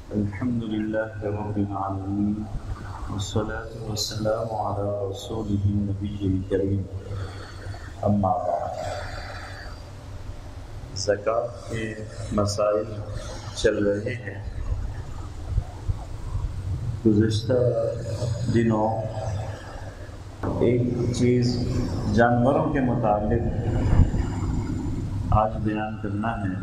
الحمد لله رب العالمين والصلاة والسلام على رسوله النبي الكريم اما بعد۔ زکوٰۃ کے مسائل چل رہے ہیں۔ گزشتہ دنوں ایک چیز جانوروں کے متعلق آج بیان کرنا ہے۔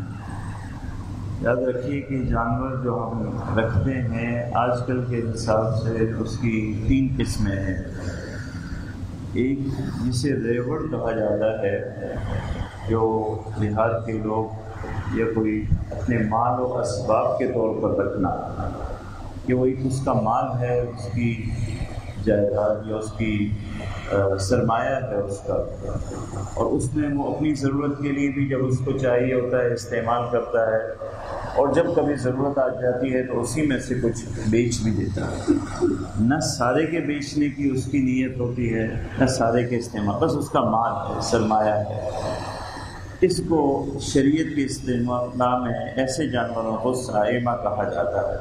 یاد رکھیے کہ جانور جو ہم رکھتے ہیں آج کل کے حساب سے اس کی 3 قسمیں ہیں۔ ایک جسے ریوڑ کہا جاتا ہے، جو دیہات کے لوگ یا کوئی اپنے مال و اسباب کے طور پر رکھنا، کہ وہ ایک اس کا مال ہے، اس کی جائیداد یا اس کی سرمایہ ہے اس کا، اور اس میں وہ اپنی ضرورت کے لیے بھی جب اس کو چاہیے ہوتا ہے استعمال کرتا ہے، اور جب کبھی ضرورت آ جاتی ہے تو اسی میں سے کچھ بیچ بھی دیتا ہے۔ نہ سارے کے بیچنے کی اس کی نیت ہوتی ہے، نہ سارے کے استعمال، بس اس کا مال ہے، سرمایہ ہے۔ اس کو شریعت کے استعمال میں ایسے جانوروں کو صائمہ کہا جاتا ہے،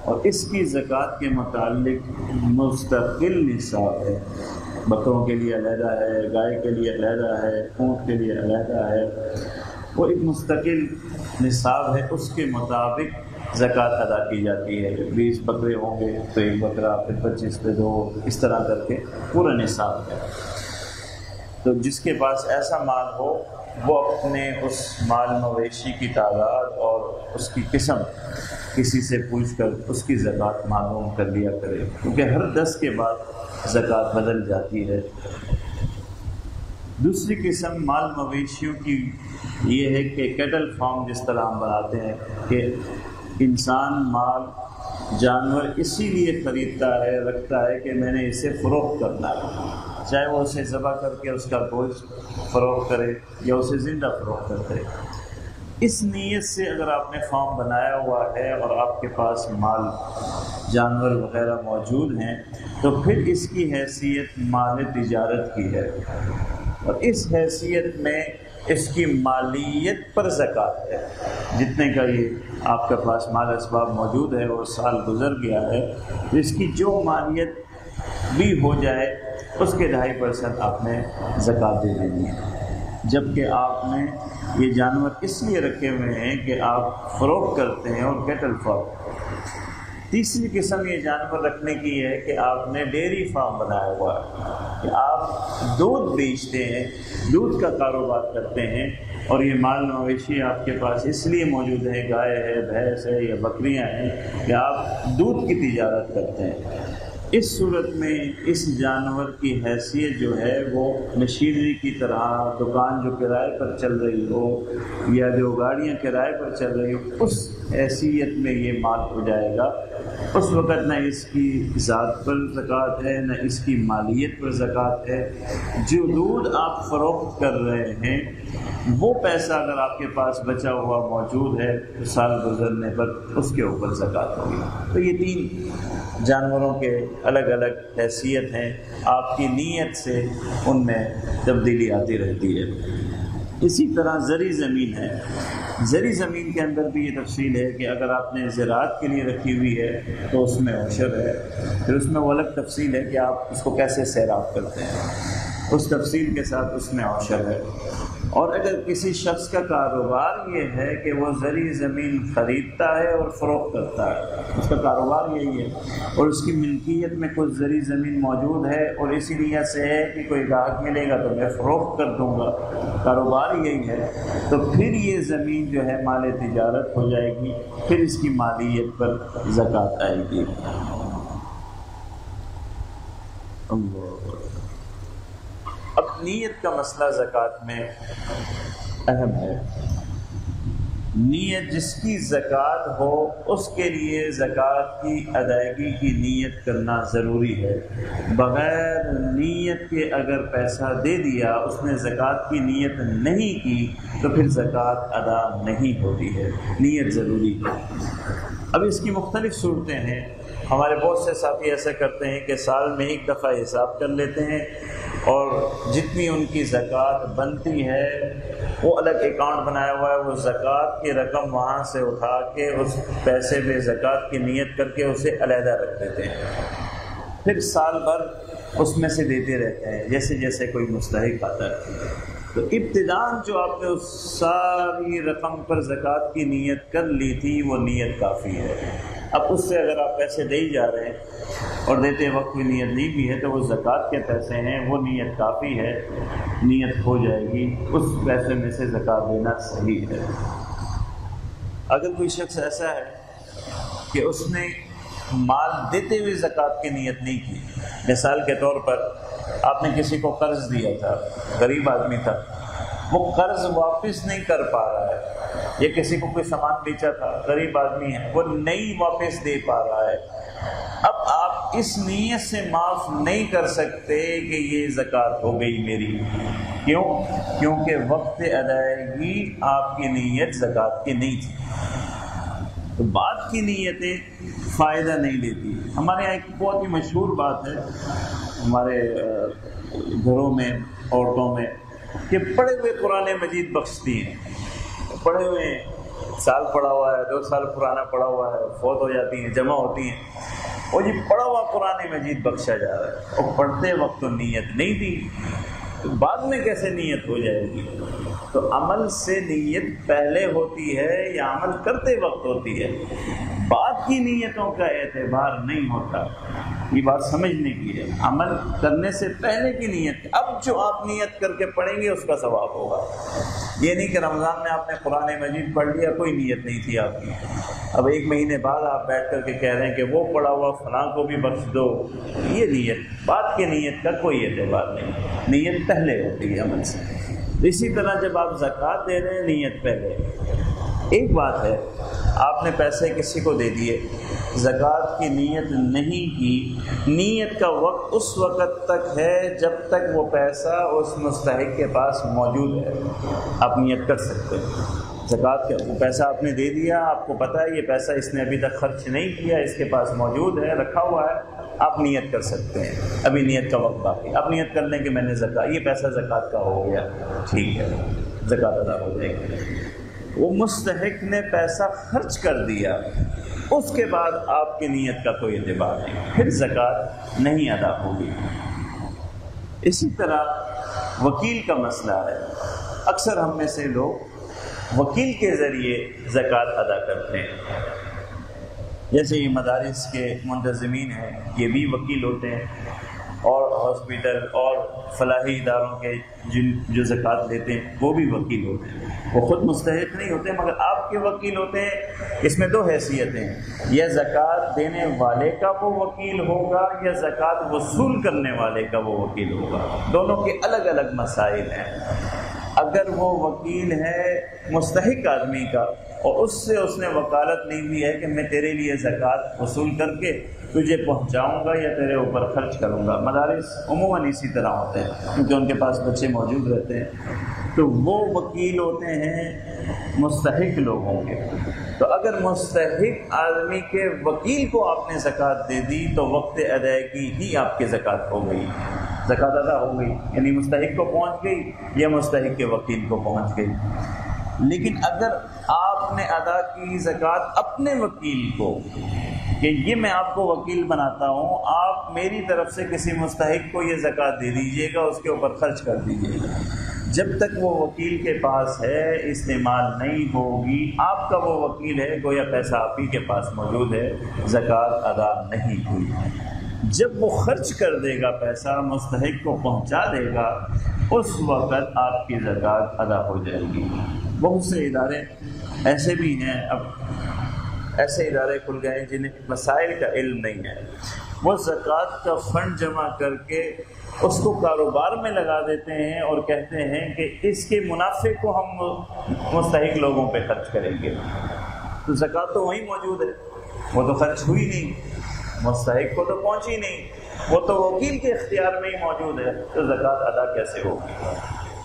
اور اس کی زکوٰۃ کے متعلق مستقل نصاب ہے۔ بکروں کے لیے علیحدہ ہے، گائے کے لیے علیحدہ ہے، اونٹ کے لیے علیحدہ ہے۔ وہ ایک مستقل نصاب ہے، اس کے مطابق زکوٰۃ ادا کی جاتی ہے۔ 20 بکرے ہوں گے تو 1 بکرا، پھر 25 پہ 2، اس طرح کر کے پورا نصاب ہے۔ تو جس کے پاس ایسا مال ہو وہ اپنے اس مال مویشی کی تعداد اور اس کی قسم کسی سے پوچھ کر اس کی زکوٰۃ معلوم کر لیا کرے، کیونکہ ہر 10 کے بعد زکوٰۃ بدل جاتی ہے۔ دوسری قسم مال مویشیوں کی یہ ہے کہ کیٹل فارم جس طرح ہم بناتے ہیں، کہ انسان مال جانور اسی لیے خریدتا ہے، رکھتا ہے کہ میں نے اسے فروخت کرنا ہے، چاہے وہ اسے ذبح کر کے اس کا گوشت فروخت کرے یا اسے زندہ فروخت کرے۔ اس نیت سے اگر آپ نے فارم بنایا ہوا ہے اور آپ کے پاس مال جانور وغیرہ موجود ہیں تو پھر اس کی حیثیت مال تجارت کی ہے، اور اس حیثیت میں اس کی مالیت پر زکوٰۃ ہے۔ جتنے کا یہ آپ کے پاس مال اسباب موجود ہے اور سال گزر گیا ہے تو اس کی جو مالیت بھی ہو جائے اس کے 2.5% آپ نے زکوٰۃ دے دینی ہے۔ جبکہ آپ نے یہ جانور اس لیے رکھے ہوئے ہیں کہ آپ فروخت کرتے ہیں، اور کیٹل فارم۔ تیسری قسم یہ جانور رکھنے کی ہے کہ آپ نے ڈیری فارم بنایا ہوا ہے، کہ آپ دودھ بیچتے ہیں، دودھ کا کاروبار کرتے ہیں، اور یہ مال مویشی آپ کے پاس اس لیے موجود ہے، گائے ہے، بھینس ہے یا بکریاں ہیں، کہ آپ دودھ کی تجارت کرتے ہیں۔ اس صورت میں اس جانور کی حیثیت جو ہے وہ مشینری کی طرح، دکان جو کرائے پر چل رہی ہو یا جو گاڑیاں کرائے پر چل رہی ہو، اس حیثیت میں یہ مال ہو جائے گا۔ اس وقت نہ اس کی ذات پر زکوٰۃ ہے، نہ اس کی مالیت پر زکوٰۃ ہے۔ جو دودھ آپ فروخت کر رہے ہیں وہ پیسہ اگر آپ کے پاس بچا ہوا موجود ہے تو سال گزرنے پر اس کے اوپر زکوٰۃ ہوگی۔ تو یہ 3 جانوروں کے الگ الگ حیثیت ہیں، آپ کی نیت سے ان میں تبدیلی آتی رہتی ہے۔ اسی طرح زرعی زمین ہے۔ زرعی زمین کے اندر بھی یہ تفصیل ہے کہ اگر آپ نے زراعت کے لیے رکھی ہوئی ہے تو اس میں عشر ہے، پھر اس میں وہ الگ تفصیل ہے کہ آپ اس کو کیسے سیراب کرتے ہیں، اس تفصیل کے ساتھ اس میں عشر ہے۔ اور اگر کسی شخص کا کاروبار یہ ہے کہ وہ زرعی زمین خریدتا ہے اور فروخت کرتا ہے، اس کا کاروبار یہی ہے، اور اس کی ملکیت میں کچھ زرعی زمین موجود ہے اور اسی نیت سے ہے کہ کوئی گاہک ملے گا تو میں فروخت کر دوں گا، کاروبار یہی ہے، تو پھر یہ زمین جو ہے مال تجارت ہو جائے گی، پھر اس کی مالیت پر زکوٰۃ آئے گی۔ اب نیت کا مسئلہ زکوٰۃ میں اہم ہے۔ نیت جس کی زکوٰۃ ہو اس کے لیے زکوٰۃ کی ادائیگی کی نیت کرنا ضروری ہے۔ بغیر نیت کے اگر پیسہ دے دیا، اس نے زکوٰۃ کی نیت نہیں کی تو پھر زکوٰۃ ادا نہیں ہوتی ہے، نیت ضروری ہے۔ اب اس کی مختلف صورتیں ہیں۔ ہمارے بہت سے ساتھی ایسا کرتے ہیں کہ سال میں 1 دفعہ حساب کر لیتے ہیں اور جتنی ان کی زکوٰۃ بنتی ہے وہ الگ اکاؤنٹ بنایا ہوا ہے، وہ زکوٰۃ کی رقم وہاں سے اٹھا کے اس پیسے میں زکوٰۃ کی نیت کر کے اسے علیحدہ رکھ دیتے ہیں، پھر سال بھر اس میں سے دیتے رہتے ہیں جیسے جیسے کوئی مستحق آتا ہے۔ تو ابتداءً جو آپ نے اس ساری رقم پر زکوٰۃ کی نیت کر لی تھی وہ نیت کافی ہے۔ اب اس سے اگر آپ پیسے دے ہی جا رہے ہیں اور دیتے وقت بھی نیت نہیں بھی ہے تو وہ زکوٰۃ کے پیسے ہیں، وہ نیت کافی ہے، نیت ہو جائے گی، اس پیسے میں سے زکوٰۃ دینا صحیح ہے۔ اگر کوئی شخص ایسا ہے کہ اس نے مال دیتے ہوئے زکوٰۃ کی نیت نہیں کی، مثال کے طور پر آپ نے کسی کو قرض دیا تھا، غریب آدمی تھا، وہ قرض واپس نہیں کر پا رہا ہے، یا کسی کو کوئی سامان بیچا تھا، غریب آدمی ہے، وہ نہیں واپس دے پا رہا ہے، اب آپ اس نیت سے معاف نہیں کر سکتے کہ یہ زکوٰۃ ہو گئی میری، کیوں؟ کیونکہ وقت ادائیگی آپ کی نیت زکوٰۃ کی نہیں تھی۔ تو بعد کی نیتیں فائدہ نہیں دیتی۔ ہمارے یہاں ایک بہت ہی مشہور بات ہے ہمارے گھروں میں، عورتوں میں، کہ پڑھے ہوئے قرآن مجید بخشتی ہیں، پڑھے ہوئے سال پڑھا ہوا ہے، 2 سال پرانا پڑھا ہوا ہے، فوت ہو جاتی ہیں، جمع ہوتی ہیں، اور یہ پڑھا ہوا قرآن مجید بخشا جا رہا ہے، اور پڑھتے وقت تو نیت نہیں دی، تو بعد میں کیسے نیت ہو جائے گی؟ تو عمل سے نیت پہلے ہوتی ہے یا عمل کرتے وقت ہوتی ہے؟ بعد کی نیتوں کا اعتبار نہیں ہوتا، یہ بات سمجھنے کی ہے۔ عمل کرنے سے پہلے کی نیت، اب جو آپ نیت کر کے پڑھیں گے اس کا ثواب ہوگا۔ یہ نہیں کہ رمضان میں آپ نے قرآن مجید پڑھ لیا، کوئی نیت نہیں تھی آپ کی، اب 1 مہینے بعد آپ بیٹھ کر کے کہہ رہے ہیں کہ وہ پڑھا ہوا فلاں کو بھی بخش دو، یہ نیت، بعد کی نیت کا کوئی اعتبار نہیں، نیت پہلے ہوتی ہے عمل سے۔ اسی طرح جب آپ زکوٰۃ دے رہے ہیں، نیت پہلے۔ ایک بات ہے، آپ نے پیسے کسی کو دے دیے، زکوٰۃ کی نیت نہیں کی، نیت کا وقت اس وقت تک ہے جب تک وہ پیسہ اس مستحق کے پاس موجود ہے، آپ نیت کر سکتے ہیں۔ زکوٰۃ کا وہ پیسہ آپ نے دے دیا، آپ کو پتہ ہے یہ پیسہ اس نے ابھی تک خرچ نہیں کیا، اس کے پاس موجود ہے، رکھا ہوا ہے، آپ نیت کر سکتے ہیں، ابھی نیت کا وقت باقی، آپ نیت کر لیں کہ میں نے زکوٰۃ، یہ پیسہ زکوٰۃ کا ہو گیا، ٹھیک ہے، زکوٰۃ ادا ہو جائے گی۔ وہ مستحق نے پیسہ خرچ کر دیا، اس کے بعد آپ کی نیت کا کوئی اعتبار نہیں، پھر زکوٰۃ نہیں ادا ہوگی۔ اسی طرح وکیل کا مسئلہ ہے، اکثر ہم میں سے لوگ وکیل کے ذریعے زکوٰۃ ادا کرتے ہیں، جیسے یہ مدارس کے منتظمین ہیں، یہ بھی وکیل ہوتے ہیں، اور ہاسپٹل اور فلاحی اداروں کے جو زکوٰۃ لیتے ہیں وہ بھی وکیل ہوتے ہیں، وہ خود مستحق نہیں ہوتے مگر آپ کے وکیل ہوتے ہیں۔ اس میں 2 حیثیتیں ہیں، یا زکوٰۃ دینے والے کا وہ وکیل ہوگا یا زکوٰۃ وصول کرنے والے کا وہ وکیل ہوگا، دونوں کے الگ الگ مسائل ہیں۔ اگر وہ وکیل ہے مستحق آدمی کا اور اس نے وکالت لی ہوئی ہے کہ میں تیرے لیے زکوٰۃ وصول کر کے تجھے پہنچاؤں گا یا تیرے اوپر خرچ کروں گا، مدارس عموماً اسی طرح ہوتے ہیں کیونکہ ان کے پاس بچے موجود رہتے ہیں، تو وہ وکیل ہوتے ہیں مستحق لوگوں کے۔ تو اگر مستحق آدمی کے وکیل کو آپ نے زکوٰۃ دے دی تو وقت ادائیگی ہی آپ کی زکوٰۃ ہو گئی، زکوٰۃ ادا ہو گئی، یعنی مستحق کو پہنچ گئی یا مستحق کے وکیل کو پہنچ گئی۔ لیکن اگر آپ نے ادا کی زکوٰۃ اپنے وکیل کو کہ یہ میں آپ کو وکیل بناتا ہوں، آپ میری طرف سے کسی مستحق کو یہ زکوٰۃ دے دیجئے گا، اس کے اوپر خرچ کر دیجئے گا، جب تک وہ وکیل کے پاس ہے استعمال نہیں ہوگی، آپ کا وہ وکیل ہے گویا پیسہ آپ ہی کے پاس موجود ہے، زکوٰۃ ادا نہیں ہوئی۔ جب وہ خرچ کر دے گا پیسہ، مستحق کو پہنچا دے گا، اس وقت آپ کی زکوٰۃ ادا ہو جائے گی۔ بہت سے ادارے ایسے بھی ہیں، اب ایسے ادارے کھل گئے جنہیں مسائل کا علم نہیں ہے، وہ زکوٰۃ کا فنڈ جمع کر کے اس کو کاروبار میں لگا دیتے ہیں اور کہتے ہیں کہ اس کے منافع کو ہم مستحق لوگوں پہ خرچ کریں گے، تو زکوٰۃ تو وہیں موجود ہے، وہ تو خرچ ہوئی نہیں، مستحق کو تو پہنچی نہیں، وہ تو وکیل کے اختیار میں ہی موجود ہے، تو زکوٰۃ ادا کیسے ہوگی؟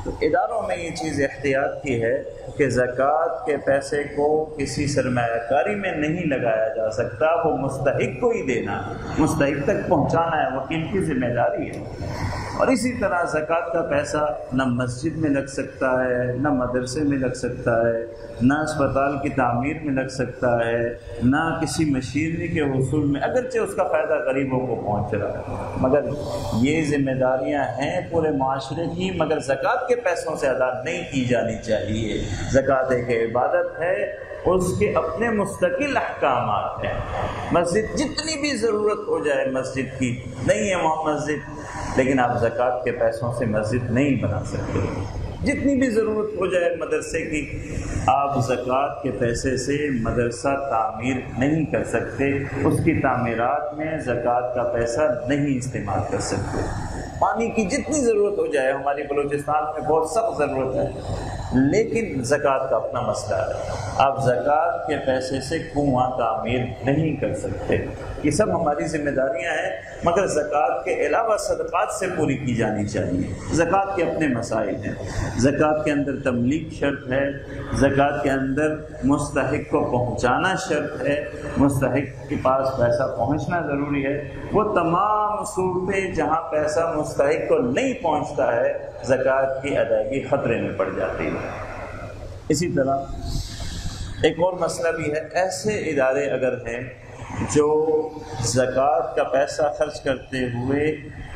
تو اداروں میں یہ چیز احتیاط کی ہے کہ زکوٰۃ کے پیسے کو کسی سرمایہ کاری میں نہیں لگایا جا سکتا، وہ مستحق کو ہی دینا، مستحق تک پہنچانا ہے، وکیل کی ذمہ داری ہے۔ اور اسی طرح زکوٰۃ کا پیسہ نہ مسجد میں لگ سکتا ہے، نہ مدرسے میں لگ سکتا ہے، نہ اسپتال کی تعمیر میں لگ سکتا ہے، نہ کسی مشینری کے حصول میں، اگرچہ اس کا فائدہ غریبوں کو پہنچ رہا ہے، مگر یہ ذمہ داریاں ہیں پورے معاشرے کی، مگر زکوٰۃ کے پیسوں سے ادا نہیں کی جانی چاہیے۔ زکوٰۃ ایک عبادت ہے، اس کے اپنے مستقل احکامات ہیں۔ مسجد جتنی بھی ضرورت ہو جائے مسجد کی، نہیں ہے وہاں مسجد، لیکن آپ زکوٰۃ کے پیسوں سے مسجد نہیں بنا سکتے۔ جتنی بھی ضرورت ہو جائے مدرسے کی، آپ زکوٰۃ کے پیسے سے مدرسہ تعمیر نہیں کر سکتے، اس کی تعمیرات میں زکوٰۃ کا پیسہ نہیں استعمال کر سکتے۔ پانی کی جتنی ضرورت ہو جائے، ہماری بلوچستان میں بہت سخت ضرورت ہے، لیکن زکوٰۃ کا اپنا مسئلہ ہے، آپ زکوٰۃ کے پیسے سے کنواں تعمیر نہیں کر سکتے۔ یہ سب ہماری ذمہ داریاں ہیں، مگر زکوٰۃ کے علاوہ صدقات سے پوری کی جانی چاہیے۔ زکوٰۃ کے اپنے مسائل ہیں، زکوٰۃ کے اندر تملیک شرط ہے، زکوٰۃ کے اندر مستحق کو پہنچانا شرط ہے، مستحق کے پاس پیسہ پہنچنا ضروری ہے۔ وہ تمام صورتیں جہاں پیسہ مستحق کو نہیں پہنچتا ہے، زکوٰۃ کی ادائیگی خطرے میں پڑ جاتی ہے۔ اسی طرح ایک اور مسئلہ بھی ہے، ایسے ادارے اگر ہیں جو زکوٰۃ کا پیسہ خرچ کرتے ہوئے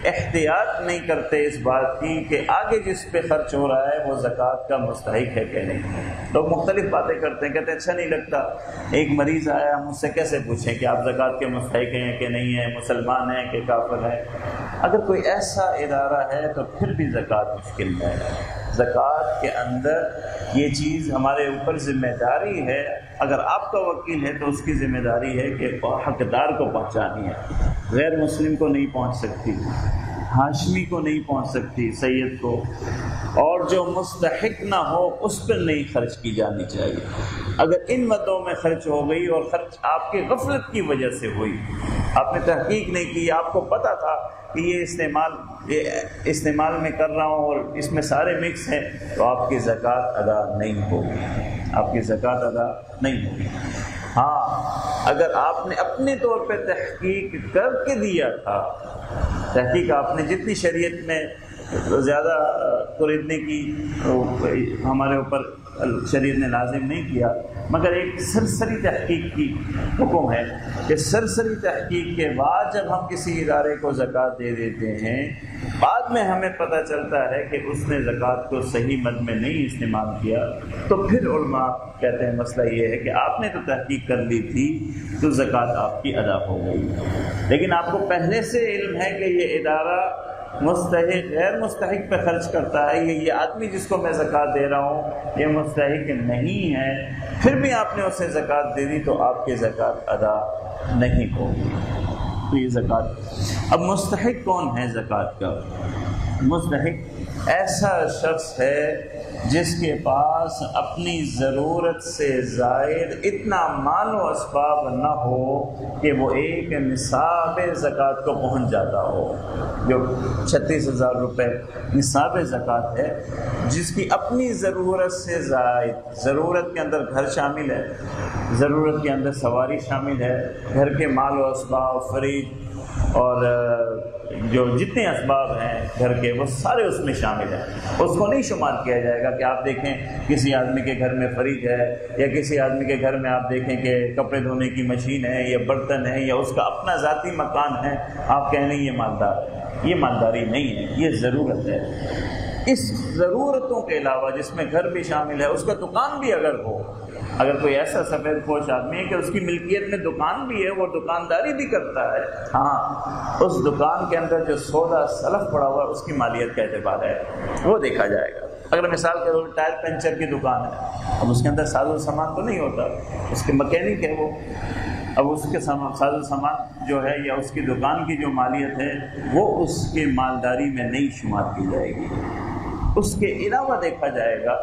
احتیاط نہیں کرتے اس بات کی کہ آگے جس پہ خرچ ہو رہا ہے وہ زکوٰۃ کا مستحق ہے کہ نہیں۔ لوگ مختلف باتیں کرتے ہیں، کہتے ہیں اچھا نہیں لگتا، ایک مریض آیا، ہم اس سے کیسے پوچھیں کہ آپ زکوٰۃ کے مستحق ہیں کہ نہیں ہیں، مسلمان ہیں کہ کافر ہیں۔ اگر کوئی ایسا ادارہ ہے تو پھر بھی زکوٰۃ مشکل ہے۔ زکوٰۃ کے اندر یہ چیز ہمارے اوپر ذمہ داری ہے، اگر آپ کا وکیل ہے تو اس کی ذمہ داری ہے کہ حقدار کو پہنچانی ہے، غیر مسلم کو نہیں پہنچ سکتی، ہاشمی کو نہیں پہنچ سکتی، سید کو، اور جو مستحق نہ ہو اس پر نہیں خرچ کی جانی چاہیے۔ اگر ان مدوں میں خرچ ہو گئی اور خرچ آپ کی غفلت کی وجہ سے ہوئی، آپ نے تحقیق نہیں کی، آپ کو پتہ تھا کہ یہ استعمال میں کر رہا ہوں اور اس میں سارے مکس ہیں، تو آپ کی زکوٰۃ ادا نہیں ہوگی، آپ کی زکوٰۃ ادا نہیں ہوگی۔ ہاں، اگر آپ نے اپنے طور پہ تحقیق کر کے دیا تھا، تحقیق آپ نے جتنی شریعت میں زیادہ خریدنے کی ہمارے اوپر شریعت نے لازم نہیں کیا، مگر ایک سرسری تحقیق کی حکم ہے کہ سرسری تحقیق کے بعد جب ہم کسی ادارے کو زکوٰۃ دے دیتے ہیں، بعد میں ہمیں پتہ چلتا ہے کہ اس نے زکوٰۃ کو صحیح مد میں نہیں استعمال کیا، تو پھر علماء کہتے ہیں مسئلہ یہ ہے کہ آپ نے تو تحقیق کر لی تھی تو زکوٰۃ آپ کی ادا ہو گئی، لیکن آپ کو پہلے سے علم ہے کہ یہ ادارہ مستحق غیر مستحق پہ خرچ کرتا ہے، یہ آدمی جس کو میں زکوٰۃ دے رہا ہوں یہ مستحق نہیں ہے، پھر بھی آپ نے اسے زکوٰۃ دے دی تو آپ کی زکوٰۃ ادا نہیں ہوگی۔ تو یہ زکوٰۃ، اب مستحق کون ہے زکوٰۃ کا؟ مستحق ایسا شخص ہے جس کے پاس اپنی ضرورت سے زائد اتنا مال و اسباب نہ ہو کہ وہ ایک نصاب زکوٰۃ کو پہنچ جاتا ہو، جو 36,000 روپے نصاب زکوٰۃ ہے، جس کی اپنی ضرورت سے زائد، ضرورت کے اندر گھر شامل ہے، ضرورت کے اندر سواری شامل ہے، گھر کے مال و اسباب، فریج اور جو جتنے اسباب ہیں گھر کے وہ سارے اس میں شامل ہیں، اس کو نہیں شمار کیا جائے گا کہ آپ دیکھیں کسی آدمی کے گھر میں فریج ہے یا کسی آدمی کے گھر میں آپ دیکھیں کہ کپڑے دھونے کی مشین ہے یا برتن ہے یا اس کا اپنا ذاتی مکان ہے، آپ کہیں نہیں یہ مالدار ہے۔ یہ مالداری نہیں ہے، یہ ضرورت ہے۔ اس ضرورتوں کے علاوہ جس میں گھر بھی شامل ہے، اس کا دکان بھی اگر ہو، اگر کوئی ایسا سفید پوش آدمی ہے کہ اس کی ملکیت میں دکان بھی ہے، وہ دکانداری بھی کرتا ہے، ہاں اس دکان کے اندر جو سودا سلف پڑا ہوا ہے اس کی مالیت کا اعتبار ہے، وہ دیکھا جائے گا۔ اگر مثال کے طور پر ٹائر پنچر کی دکان ہے، اب اس کے اندر ساز و سامان تو نہیں ہوتا، اس کے مکینک ہے وہ، اب اس کے ساز و سامان جو ہے یا اس کی دکان کی جو مالیت ہے وہ اس کے مالداری میں نہیں شمار کی جائے گی۔ اس کے علاوہ دیکھا جائے گا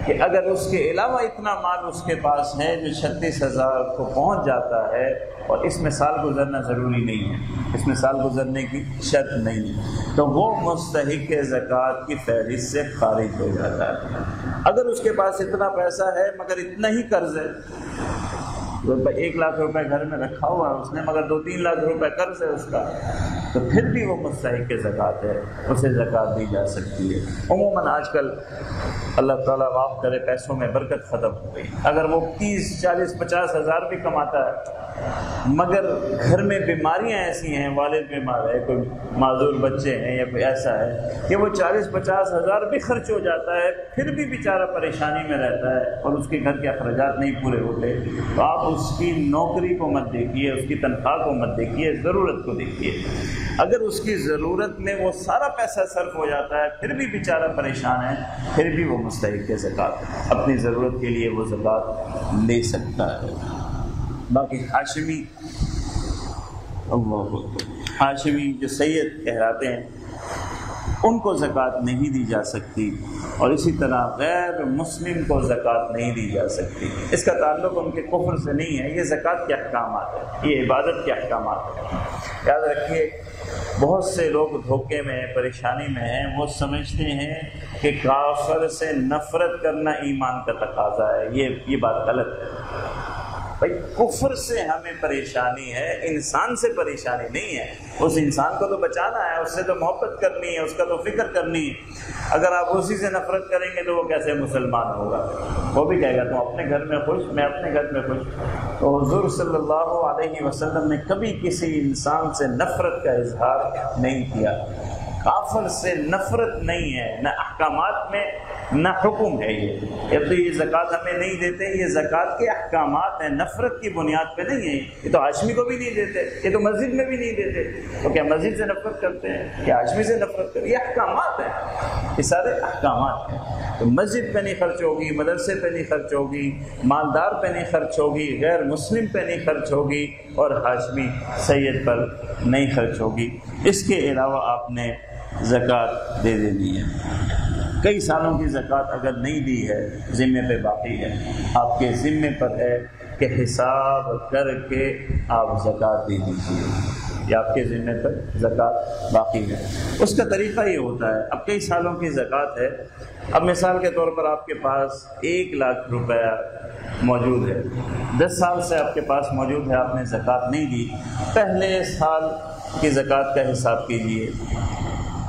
کہ اگر اس کے علاوہ اتنا مال اس کے پاس ہے جو 36,000 کو پہنچ جاتا ہے، اور اس میں سال گزرنا ضروری نہیں ہے، اس میں سال گزرنے کی شرط نہیں ہے، تو وہ مستحق زکوٰۃ کی فہرست سے خارج ہو جاتا ہے۔ اگر اس کے پاس اتنا پیسہ ہے مگر اتنا ہی قرض ہے، 1 لاکھ روپے گھر میں رکھا ہوا ہے اس نے، مگر 2-3 لاکھ روپے قرض ہے اس کا، تو پھر بھی وہ مستحق زکوٰۃ ہے، اسے زکوٰۃ دی جا سکتی ہے۔ عموماً آج کل اللہ تعالیٰ معاف کرے پیسوں میں برکت ختم ہو گئی، اگر وہ 30, 40, 50 ہزار بھی کماتا ہے مگر گھر میں بیماریاں ایسی ہیں، والد بیمار ہے، کوئی معذور بچے ہیں یا کوئی ایسا ہے کہ وہ 40-50 ہزار بھی خرچ ہو جاتا ہے، پھر بھی بیچارہ پریشانی میں رہتا ہے اور اس کے گھر کے اخراجات نہیں پورے ہوتے، تو آپ اس کی نوکری کو مت دیکھیے، اس کی تنخواہ کو مت دیکھیے، ضرورت کو دیکھیے۔ اگر اس کی ضرورت میں وہ سارا پیسہ صرف ہو جاتا ہے پھر بھی بیچارہ پریشان ہے، پھر بھی وہ مستحق ہے زکوٰۃ، اپنی ضرورت کے لیے وہ زکوٰۃ لے سکتا ہے۔ باقی ہاشمی، اللہ اکبر، ہاشمی جو سید کہلاتے ہیں ان کو زکوٰۃ نہیں دی جا سکتی، اور اسی طرح غیر مسلم کو زکوٰۃ نہیں دی جا سکتی۔ اس کا تعلق ان کے کفر سے نہیں ہے، یہ زکوٰۃ کے احکامات ہیں، یہ عبادت کے احکامات ہیں۔ یاد رکھیے بہت سے لوگ دھوکے میں ہیں، پریشانی میں ہیں، وہ سمجھتے ہیں کہ کافر سے نفرت کرنا ایمان کا تقاضا ہے، یہ بات غلط ہے۔ بھائی کفر سے ہمیں پریشانی ہے، انسان سے پریشانی نہیں ہے۔ اس انسان کو تو بچانا ہے، اس سے تو محبت کرنی ہے، اس کا تو فکر کرنی ہے۔ اگر آپ اسی سے نفرت کریں گے تو وہ کیسے مسلمان ہوگا؟ وہ بھی کہے گا تم اپنے گھر میں خوش، میں اپنے گھر میں خوش۔ تو حضور صلی اللہ علیہ وسلم نے کبھی کسی انسان سے نفرت کا اظہار نہیں کیا۔ کافر سے نفرت نہیں ہے، نہ احکامات میں نہ حکم ہے۔ یہ تو یہ زکوٰۃ ہمیں نہیں دیتے، یہ زکوٰۃ کے احکامات ہیں، نفرت کی بنیاد پہ نہیں ہے۔ یہ تو ہاشمی کو بھی نہیں دیتے، یہ تو مسجد میں بھی نہیں دیتے، تو کیا مسجد سے نفرت کرتے ہیں؟ کیا ہاشمی سے نفرت کرتے ہیں؟ یہ احکامات ہیں، یہ سارے احکامات ہیں۔ تو مسجد پہ نہیں خرچ ہوگی، مدرسے پہ نہیں خرچ ہوگی، مالدار پہ نہیں خرچ ہوگی، غیر مسلم پہ نہیں خرچ ہوگی، اور ہاشمی سید پر نہیں خرچ ہوگی۔ اس کے علاوہ آپ نے زکوٰۃ دے دینی ہے۔ کئی سالوں کی زکوٰۃ اگر نہیں دی ہے، ذمے پہ باقی ہے، آپ کے ذمے پر ہے کہ حساب کر کے آپ زکوٰۃ دے دیجیے، یہ آپ کے ذمے پر زکوٰۃ باقی ہے۔ اس کا طریقہ یہ ہوتا ہے، اب کئی سالوں کی زکوٰۃ ہے، اب مثال کے طور پر آپ کے پاس 1 لاکھ روپیہ موجود ہے، 10 سال سے آپ کے پاس موجود ہے، آپ نے زکوٰۃ نہیں دی، پہلے سال کی زکوٰۃ کا حساب کیجیے،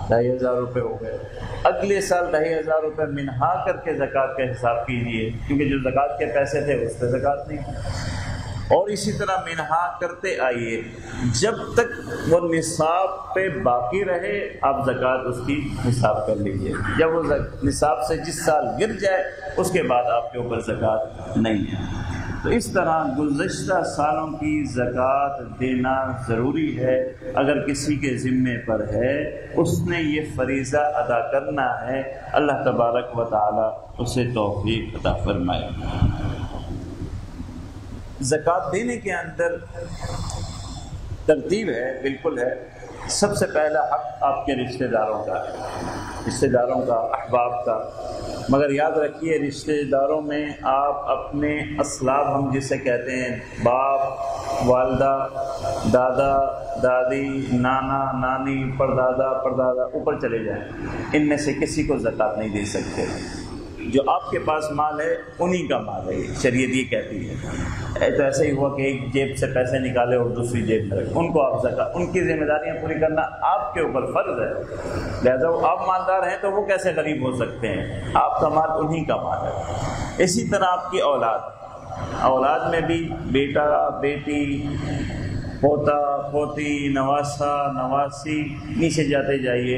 2,500 روپے ہو گئے، اگلے سال 2,500 روپے منہا کر کے زکوٰۃ کا حساب کیجیے، کیونکہ جو زکوٰۃ کے پیسے تھے اس پہ زکوٰۃ نہیں، اور اسی طرح منہا کرتے آئیے جب تک وہ نصاب پہ باقی رہے، آپ زکوٰۃ اس کی حساب کر لیجیے۔ جب وہ نصاب سے جس سال گر جائے اس کے بعد آپ کے اوپر زکوٰۃ نہیں ہے۔ تو اس طرح گزشتہ سالوں کی زکوٰۃ دینا ضروری ہے، اگر کسی کے ذمے پر ہے اس نے یہ فریضہ ادا کرنا ہے، اللہ تبارک و تعالی اسے توفیق عطا فرمائے۔ زکوٰۃ دینے کے اندر ترتیب ہے، بالکل ہے۔ سب سے پہلا حق آپ کے رشتہ داروں کا ہے، رشتہ داروں کا، احباب کا، مگر یاد رکھیے رشتہ داروں میں آپ اپنے اسلاف، ہم جسے کہتے ہیں باپ، والدہ، دادا، دادی، نانا، نانی، پردادا، پردادا، اوپر چلے جائیں، ان میں سے کسی کو زکوٰۃ نہیں دے سکتے۔ جو آپ کے پاس مال ہے انہی کا مال ہے، شریعت یہ کہتی ہے۔ تو ایسے ہی ہوا کہ ایک جیب سے پیسے نکالے اور دوسری جیب میں رکھے، ان کو آپ زکوٰۃ، ان کی ذمہ داریاں پوری کرنا آپ کے اوپر فرض ہے، لہذا وہ آپ مالدار ہیں تو وہ کیسے غریب ہو سکتے ہیں؟ آپ کا مال انہی کا مال ہے۔ اسی طرح آپ کی اولاد میں بھی بیٹا، بیٹی، پوتا، پوتی، نواسا، نواسی، نیچے جاتے جائیے،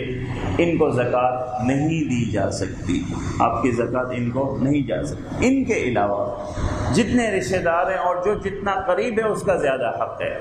ان کو زکوٰۃ نہیں دی جا سکتی، آپ کی زکوٰۃ ان کو نہیں جا سکتی۔ ان کے علاوہ جتنے رشتہ دار ہیں اور جو جتنا قریب ہے اس کا زیادہ حق ہے،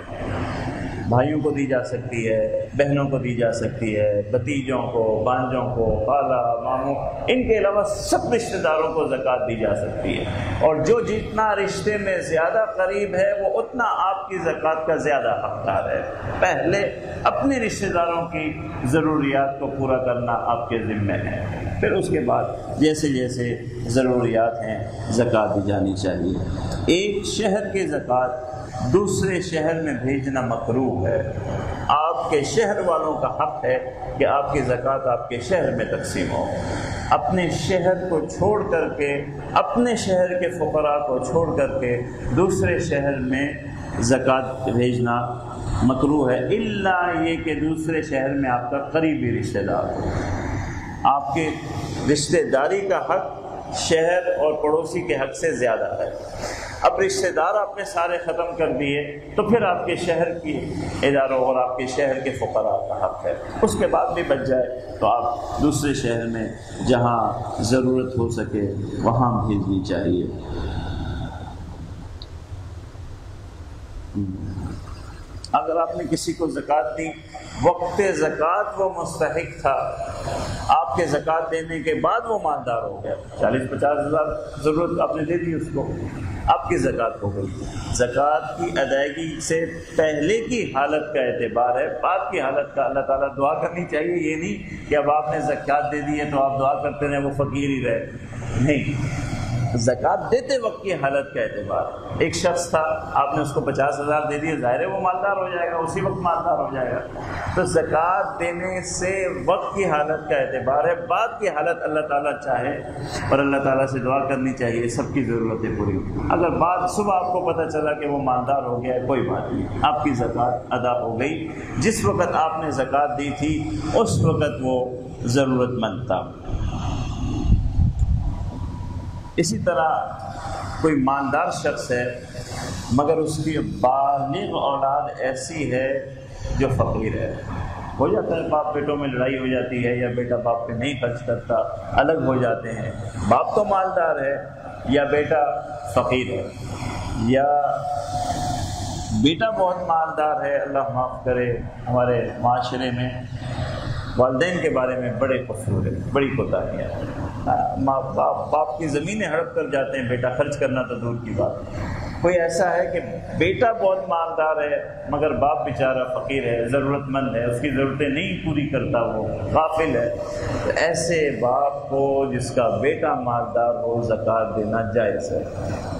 بھائیوں کو دی جا سکتی ہے، بہنوں کو دی جا سکتی ہے، بھتیجوں کو، بانجوں کو، خالہ، ماموں، ان کے علاوہ سب رشتہ داروں کو زکوٰۃ دی جا سکتی ہے، اور جو جتنا رشتے میں زیادہ قریب ہے وہ اتنا آپ کی زکوٰۃ کا زیادہ حقدار ہے۔ پہلے اپنے رشتہ داروں کی ضروریات کو پورا کرنا آپ کے ذمہ ہے، پھر اس کے بعد جیسے جیسے ضروریات ہیں زکوٰۃ دی جانی چاہیے۔ ایک شہر کی زکوٰۃ دوسرے شہر میں بھیجنا مکروہ ہے، آپ کے شہر والوں کا حق ہے کہ آپ کی زکوٰۃ آپ کے شہر میں تقسیم ہو۔ اپنے شہر کو چھوڑ کر کے، اپنے شہر کے فقراء کو چھوڑ کر کے دوسرے شہر میں زکوٰۃ بھیجنا مکروہ ہے، الا یہ کہ دوسرے شہر میں آپ کا قریبی رشتہ دار ہو۔ آپ کے رشتہ داری کا حق شہر اور پڑوسی کے حق سے زیادہ ہے۔ اب رشتہ دار آپ نے سارے ختم کر دیے تو پھر آپ کے شہر کی اداروں اور آپ کے شہر کے فقراء کا حق ہے، اس کے بعد بھی بچ جائے تو آپ دوسرے شہر میں جہاں ضرورت ہو سکے وہاں بھیجنی چاہیے۔ اگر آپ نے کسی کو زکوٰۃ دی، وقت زکوٰۃ وہ مستحق تھا، آپ کے زکوٰۃ دینے کے بعد وہ مالدار ہو گیا، 40-50 ہزار ضرورت آپ نے دے دی اس کو، آپ کی زکوٰۃ ہو گئی۔ زکوٰۃ کی ادائیگی سے پہلے کی حالت کا اعتبار ہے، بعد کی حالت کا اللہ تعالیٰ دعا کرنی چاہیے، یہ نہیں کہ اب آپ نے زکوٰۃ دے دی ہے تو آپ دعا کرتے رہے وہ فقیر ہی رہے، نہیں، زکوٰۃ دیتے وقت کی حالت کا اعتبار۔ ایک شخص تھا، آپ نے اس کو 50 ہزار دے دیے، ظاہر ہے وہ مالدار ہو جائے گا، اسی وقت مالدار ہو جائے گا۔ تو زکوٰۃ دینے سے وقت کی حالت کا اعتبار ہے، بعد کی حالت اللہ تعالیٰ چاہے اور اللہ تعالیٰ سے دعا کرنی چاہیے سب کی ضرورتیں پوری۔ اگر بعد صبح آپ کو پتہ چلا کہ وہ مالدار ہو گیا ہے، کوئی بات نہیں، آپ کی زکوٰۃ ادا ہو گئی۔ جس وقت آپ نے زکوٰۃ دی تھی اس وقت وہ ضرورت مند تھا۔ اسی طرح کوئی مالدار شخص ہے مگر اس کی بالغ اولاد ایسی ہے جو فقیر ہے، ہو جاتا ہے باپ بیٹوں میں لڑائی ہو جاتی ہے، یا بیٹا باپ پہ نہیں خرچ کرتا، الگ ہو جاتے ہیں، باپ تو مالدار ہے یا بیٹا فقیر ہے، یا بیٹا بہت مالدار ہے۔ اللہ معاف کرے، ہمارے معاشرے میں والدین کے بارے میں بڑے قصور ہیں، بڑی کوتاہیاں ہیں۔ باپ کی زمینیں ہڑپ کر جاتے ہیں، بیٹا خرچ کرنا تو دور کی بات۔ کوئی ایسا ہے کہ بیٹا بہت مالدار ہے مگر باپ بیچارہ فقیر ہے، ضرورت مند ہے، اس کی ضرورتیں نہیں پوری کرتا، وہ غافل ہے، تو ایسے باپ کو جس کا بیٹا مالدار ہو زکوٰۃ دینا جائز ہے۔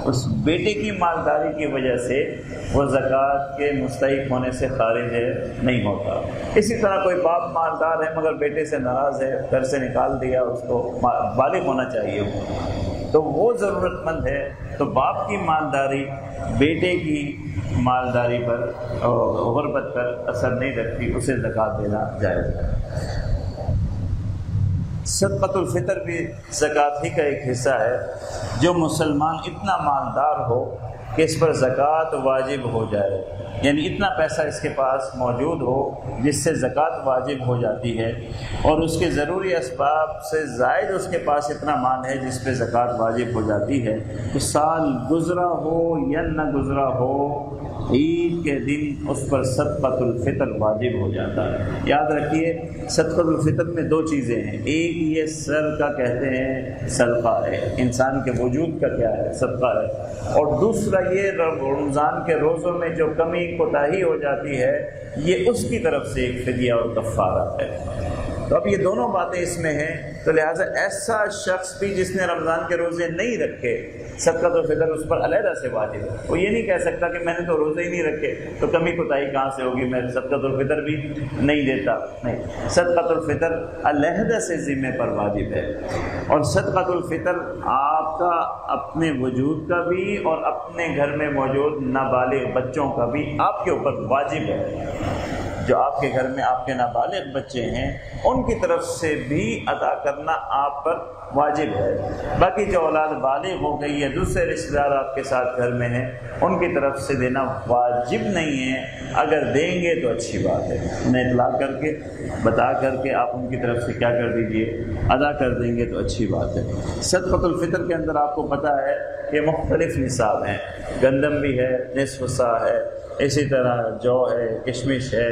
اس بیٹے کی مالداری کی وجہ سے وہ زکوٰۃ کے مستحق ہونے سے خارج ہے، نہیں ہوتا۔ اسی طرح کوئی باپ مالدار ہے مگر بیٹے سے ناراض ہے، گھر سے نکال دیا، اس کو بالغ ہونا چاہیے تو وہ ضرورت مند ہے، تو باپ کی مالداری بیٹے کی مالداری پر اور غربت پر اثر نہیں رکھتی، اسے زکوٰۃ دینا جائز ہے۔ صدقۃ الفطر بھی زکوٰۃ ہی کا ایک حصہ ہے۔ جو مسلمان اتنا مالدار ہو کہ اس پر زکوٰۃ واجب ہو جائے، یعنی اتنا پیسہ اس کے پاس موجود ہو جس سے زکوٰۃ واجب ہو جاتی ہے، اور اس کے ضروری اسباب سے زائد اس کے پاس اتنا مال ہے جس پہ زکوٰۃ واجب ہو جاتی ہے، تو سال گزرا ہو یا نہ گزرا ہو، عید کے دن اس پر صدقۃ الفطر واجب ہو جاتا ہے۔ یاد رکھیے صدقۃ الفطر میں دو چیزیں ہیں، ایک یہ صدقہ کہتے ہیں، صدقہ ہے، انسان کے وجود کا کیا ہے، صدقہ ہے، اور دوسرا یہ رمضان کے روزوں میں جو کمی کوتاہی ہو جاتی ہے یہ اس کی طرف سے ایک فدیہ اور کفارہ ہے۔ تو اب یہ دونوں باتیں اس میں ہیں، تو لہٰذا ایسا شخص بھی جس نے رمضان کے روزے نہیں رکھے، صدقۃ الفطر اس پر علیحدہ سے واجب ہے۔ وہ یہ نہیں کہہ سکتا کہ میں نے تو روزے ہی نہیں رکھے تو کمی کوتاہی کہاں سے ہوگی، میں صدقۃ الفطر بھی نہیں دیتا، نہیں، صدقۃ الفطر علیحدہ سے ذمے پر واجب ہے، اور صدقۃ الفطر آپ کا اپنے وجود کا بھی اور اپنے گھر میں موجود نابالغ بچوں کا بھی آپ کے اوپر واجب ہے۔ جو آپ کے گھر میں آپ کے نابالغ بچے ہیں ان کی طرف سے بھی ادا کرنا آپ پر واجب ہے۔ باقی جو اولاد بالغ ہو گئی یا دوسرے رشتہ دار آپ کے ساتھ گھر میں ہیں ان کی طرف سے دینا واجب نہیں ہے، اگر دیں گے تو اچھی بات ہے، انہیں اطلاع کر کے بتا کر کے آپ ان کی طرف سے کیا کر دیجئے، ادا کر دیں گے تو اچھی بات ہے۔ صدقۃ الفطر کے اندر آپ کو پتہ ہے کہ مختلف نصاب ہیں، گندم بھی ہے، نصف سا ہے، اسی طرح جو ہے، کشمش ہے،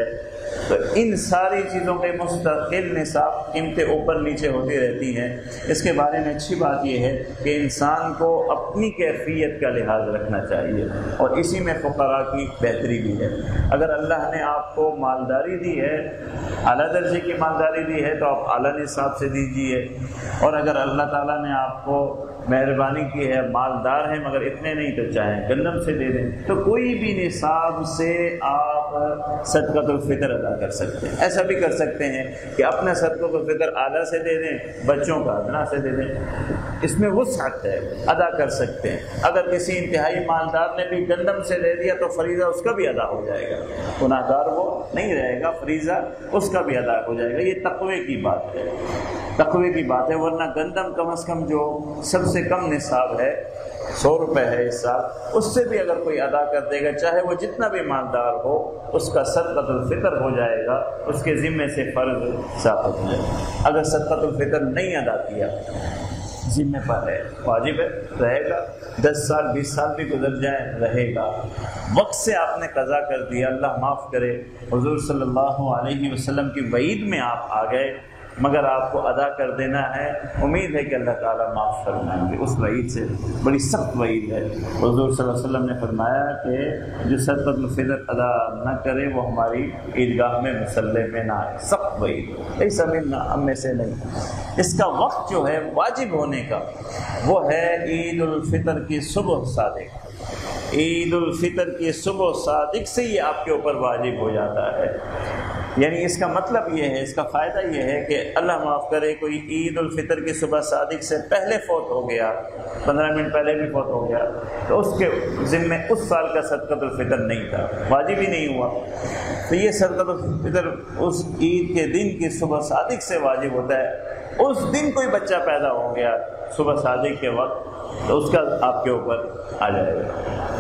تو ان ساری چیزوں کے مستقل نصاب قیمتیں اوپر نیچے ہوتی رہتی ہیں۔ اس کے بارے میں اچھی بات یہ ہے کہ انسان کو اپنی کیفیت کا لحاظ رکھنا چاہیے، اور اسی میں فقراء کی بہتری بھی ہے۔ اگر اللہ نے آپ کو مالداری دی ہے، اعلیٰ درجے کی مالداری دی ہے، تو آپ اعلیٰ نصاب سے دیجیے، اور اگر اللہ تعالیٰ نے آپ کو مہربانی کی ہے، مالدار ہیں مگر اتنے نہیں، تو چاہیں گندم سے دے دیں۔ تو کوئی بھی نصاب نصاب سے آپ صدقۃ الفطر ادا کر سکتے ہیں۔ ایسا بھی کر سکتے ہیں کہ اپنا صدقۃ الفطر اعلیٰ سے دے دیں، بچوں کا ادنا سے دے دیں، اس میں وسعت ہے، ادا کر سکتے ہیں۔ اگر کسی انتہائی مالدار نے بھی گندم سے دے دیا تو فریضہ اس کا بھی ادا ہو جائے گا، گناہ گار وہ نہیں رہے گا، فریضہ اس کا بھی ادا ہو جائے گا۔ یہ تقوی کی بات ہے، تقوی کی بات ہے، ورنہ گندم کم از کم جو سب سے کم نصاب ہے 100 روپے ہے اس سال، اس سے بھی اگر کوئی ادا کر دے گا، چاہے وہ جتنا بھی مالدار ہو، اس کا صدقۃ الفطر ہو جائے گا، اس کے ذمے سے فرض ثابت ہو جائے گا۔ اگر صدقۃ الفطر نہیں ادا کیا، ذمے پر ہے، واجب ہے، رہے گا، 10 سال 20 سال بھی گزر جائیں رہے گا، وقت سے آپ نے قضا کر دیا، اللہ معاف کرے، حضور صلی اللہ علیہ وسلم کی وعید میں آپ آ گئے، مگر آپ کو ادا کر دینا ہے، امید ہے کہ اللہ تعالیٰ معاف فرمائیں گے۔ اس وعید سے بڑی سخت وعید ہے، حضور صلی اللہ علیہ وسلم نے فرمایا کہ جو صدقۃ الفطر ادا نہ کرے وہ ہماری عیدگاہ میں مصلی میں نہ آئے، سخت وعید، ایسا ہم میں سے نہیں۔ اس کا وقت جو ہے واجب ہونے کا وہ ہے عید الفطر کی صبح صادق، عید الفطر کی صبح صادق سے یہ آپ کے اوپر واجب ہو جاتا ہے۔ یعنی اس کا مطلب یہ ہے، اس کا فائدہ یہ ہے کہ اللہ معاف کرے کوئی عید الفطر کی صبح صادق سے پہلے فوت ہو گیا، 15 منٹ پہلے بھی فوت ہو گیا، تو اس کے ذمے اس سال کا صدقۃ الفطر نہیں تھا، واجب ہی نہیں ہوا، تو یہ صدقۃ الفطر اس عید کے دن کی صبح صادق سے واجب ہوتا ہے۔ اس دن کوئی بچہ پیدا ہو گیا صبح صادق کے وقت تو اس کا آپ کے اوپر آ جائے گا۔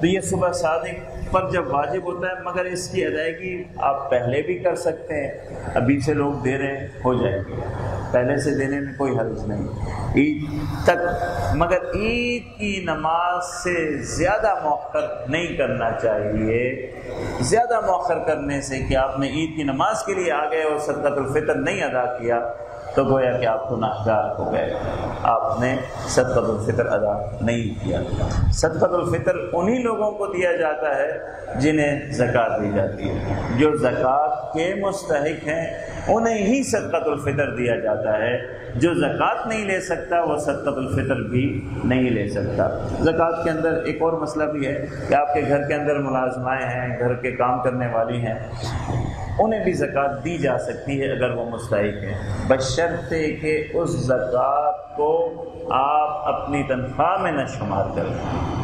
تو یہ صبح صادق پر جب واجب ہوتا ہے، مگر اس کی ادائیگی آپ پہلے بھی کر سکتے ہیں، ابھی سے لوگ دے رہے ہیں، ہو جائے گی، پہلے سے دینے میں کوئی حرج نہیں عید تک، مگر عید کی نماز سے زیادہ مؤخر نہیں کرنا چاہیے۔ زیادہ مؤخر کرنے سے کہ آپ نے عید کی نماز کے لیے آ گئے اور صدقۃ الفطر نہیں ادا کیا تو گویا کہ آپ گناہگار ہو گئے، آپ نے صدقۃ الفطر ادا نہیں کیا۔ صدقۃ الفطر انہی لوگوں کو دیا جاتا ہے جنہیں زکوٰۃ دی جاتی ہے، جو زکوٰۃ کے مستحق ہیں انہیں ہی صدقۃ الفطر دیا جاتا ہے، جو زکوٰۃ نہیں لے سکتا وہ صدقۃ الفطر بھی نہیں لے سکتا۔ زکوٰۃ کے اندر ایک اور مسئلہ بھی ہے کہ آپ کے گھر کے اندر ملازمائیں ہیں، گھر کے کام کرنے والی ہیں، انہیں بھی زکوٰۃ دی جا سکتی ہے اگر وہ مستحق ہیں، بشرطے کہ اس زکوٰۃ کو آپ اپنی تنخواہ میں نہ شمار کریں۔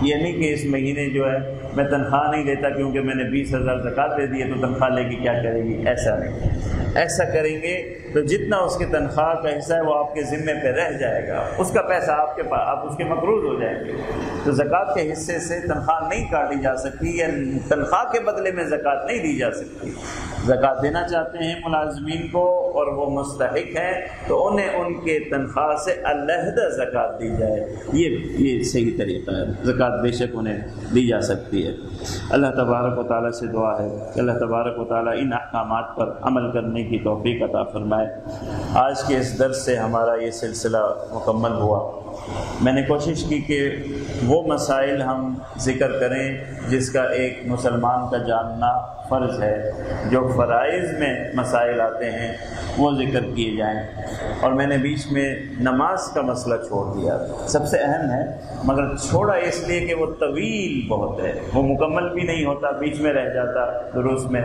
یہ نہیں کہ اس مہینے جو ہے میں تنخواہ نہیں دیتا کیونکہ میں نے 20,000 زکوٰۃ دے دی ہے تو تنخواہ لے کے کیا کرے گی، ایسا نہیں۔ ایسا کریں گے تو جتنا اس کی تنخواہ کا حصہ ہے وہ آپ کے ذمے پہ رہ جائے گا، اس کا پیسہ آپ کے پاس، آپ اس کے مقروض ہو جائیں گے۔ تو زکوٰۃ کے حصے سے تنخواہ نہیں کاٹی جا سکتی، یا تنخواہ کے بدلے میں زکوٰۃ نہیں دی جا سکتی۔ زکوٰۃ دینا چاہتے ہیں ملازمین کو اور وہ مستحق ہیں تو انہیں ان کے تنخواہ سے علیحدہ زکوٰۃ دی جائے، یہ صحیح طریقہ ہے۔ زکوٰۃ بے شک انہیں دی جا سکتی ہے۔ اللہ تبارک و تعالیٰ سے دعا ہے کہ اللہ تبارک و تعالیٰ ان احکامات پر عمل کرنے کی توفیق عطا فرمائے۔ آج کے اس درس سے ہمارا یہ سلسلہ مکمل ہوا۔ میں نے کوشش کی کہ وہ مسائل ہم ذکر کریں جس کا ایک مسلمان کا جاننا فرض ہے، جو فرائض میں مسائل آتے ہیں وہ ذکر کیے جائیں، اور میں نے بیچ میں نماز کا مسئلہ چھوڑ دیا، سب سے اہم ہے مگر چھوڑا اس لیے کہ وہ طویل بہت ہے، وہ مکمل بھی نہیں ہوتا، بیچ میں رہ جاتا دروس میں۔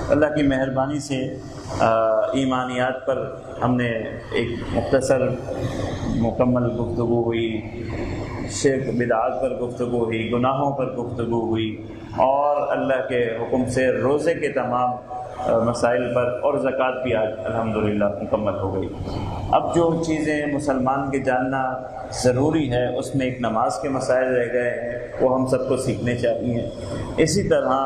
اللہ کی مہربانی سے ایمانیات پر ہم نے ایک مختصر مکمل گفتگو ہوئی، شرک بدعات پر گفتگو ہوئی، گناہوں پر گفتگو ہوئی، اور اللہ کے حکم سے روزے کے تمام مسائل پر، اور زکوٰۃ بھی آج الحمدللہ مکمل ہو گئی۔ اب جو چیزیں مسلمان کے جاننا ضروری ہے اس میں ایک نماز کے مسائل رہ گئے ہیں، وہ ہم سب کو سیکھنے چاہیے۔ اسی طرح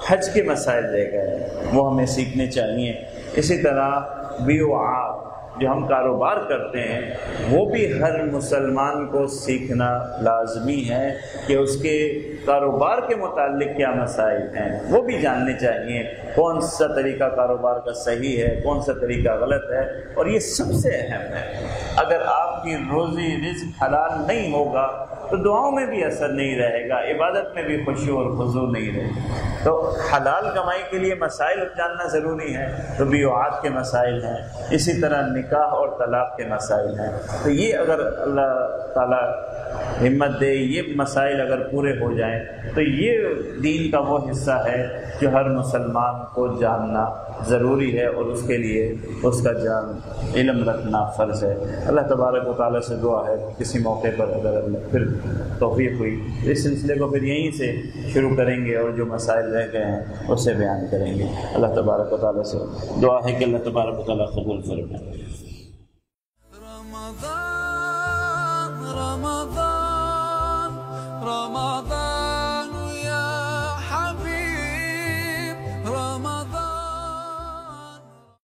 حج کے مسائل رہ گئے ہیں، وہ ہمیں سیکھنے چاہیے۔ اسی طرح بیوعات جو ہم کاروبار کرتے ہیں وہ بھی ہر مسلمان کو سیکھنا لازمی ہے کہ اس کے کاروبار کے متعلق کیا مسائل ہیں، وہ بھی جاننے چاہیے، کون سا طریقہ کاروبار کا صحیح ہے، کون سا طریقہ غلط ہے، اور یہ سب سے اہم ہے۔ اگر آپ کی روزی رزق حلال نہیں ہوگا تو دعاؤں میں بھی اثر نہیں رہے گا، عبادت میں بھی خشوع اور خضوع نہیں رہے گا۔ تو حلال کمائی کے لیے مسائل جاننا ضروری ہے، تو بیوعات کے مسائل ہیں، اسی طرح نکاح اور طلاق کے مسائل ہیں۔ تو یہ اگر اللہ تعالیٰ ہمت دے۔ یہ مسائل اگر پورے ہو جائیں تو یہ دین کا وہ حصہ ہے جو ہر مسلمان کو جاننا ضروری ہے، اور اس کے لیے اس کا علم رکھنا فرض ہے۔ اللہ تبارک و تعالیٰ سے دعا ہے کسی موقع پر اگر پھر توفیق ہوئی اس سلسلے کو پھر یہیں سے شروع کریں گے، اور جو مسائل رہ گئے ہیں اسے بیان کریں گے۔ اللہ تبارک و تعالیٰ سے دعا ہے کہ اللہ تبارک و تعالیٰ قبول فرمائے۔ رمضان